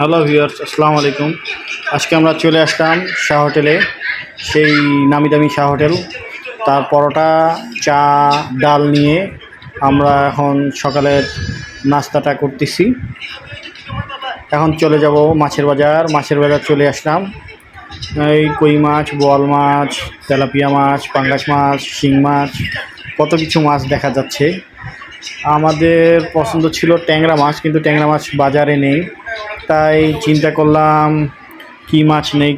Hello viewers, আসসালামু আলাইকুম। আজকে আমরা চলে আসলাম শাহ হোটেলে, সেই নামি দামি শাহ হোটেল। তার পরোটা, চা, ডাল নিয়ে আমরা এখন সকালের নাস্তাটা করতেছি। এখন চলে যাব মাছের বাজার। মাছের বাজার চলে আসলাম। এই কই মাছ, বোয়াল মাছ, তেলাপিয়া মাছ, পাঙ্গাস মাছ, শিং মাছ, কত কিছু মাছ দেখা যাচ্ছে। আমাদের পছন্দ ছিল ট্যাংরা মাছ, কিন্তু ট্যাংরা মাছ বাজারে নেই। তাই চিন্তা করলাম কী মাছ নেই,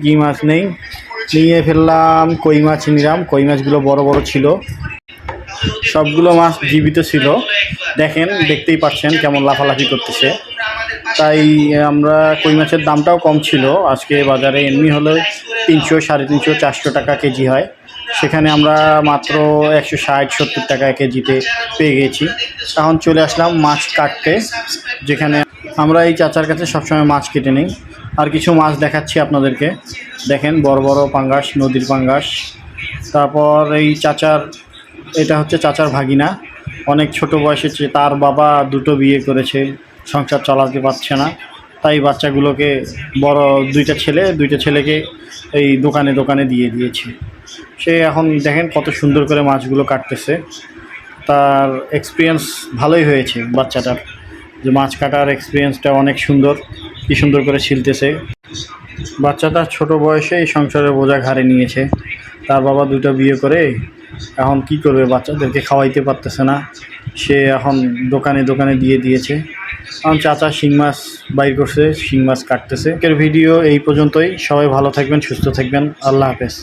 নিয়ে ফেললাম কই মাছ। নিলাম কই মাছগুলো বড় বড় ছিল, সবগুলো মাছ জীবিত ছিল। দেখতেই পাচ্ছেন কেমন লাফালাফি করতেছে। তাই আমরা কই মাছের দামটাও কম ছিল আজকে বাজারে। এমনি হলে 300, 350, 400 টাকা কেজি হয়, সেখানে আমরা মাত্র 160-170 টাকা কেজিতে পেয়ে গেছি। এখন চলে আসলাম মাছ কাটতে, যেখানে আমরা এই চাচার কাছে সবসময় মাছ কেটে নিই। আর কিছু মাছ দেখাচ্ছি আপনাদেরকে। দেখেন বড় বড় পাঙ্গাস, নদীর পাঙ্গাস। তারপর এই এটা হচ্ছে চাচার ভাগিনা, অনেক ছোট বয়সে। তার বাবা দুটো বিয়ে করেছে, সংসার চালাতে পারছে না, তাই বাচ্চাগুলোকে বড় দুইটা ছেলেকে এই দোকানে দোকানে দিয়ে দিয়েছে। সে এখন দেখেন কত সুন্দর করে মাছগুলো কাটতেছে। তার এক্সপিরিয়েন্স ভালোই হয়েছে বাচ্চাটার, যে মাছ কাটার এক্সপিরিয়েন্সটা অনেক সুন্দর। কী সুন্দর করে ছিলতেছে। বাচ্চাটা ছোট বয়সে এই সংসারের বোঝা ঘাড়ে নিয়েছে। তার বাবা দুটো বিয়ে করে এখন কি করবে, বাচ্চাদেরকে খাওয়াইতে পারতেছে না, সে এখন দোকানে দোকানে দিয়ে দিয়েছে। এখন চাচা শিং মাছ বাইর করছে, শিং মাছ কাটতেছে। এর ভিডিও এই পর্যন্তই। সবাই ভালো থাকবেন, সুস্থ থাকবেন। আল্লাহ হাফেজ।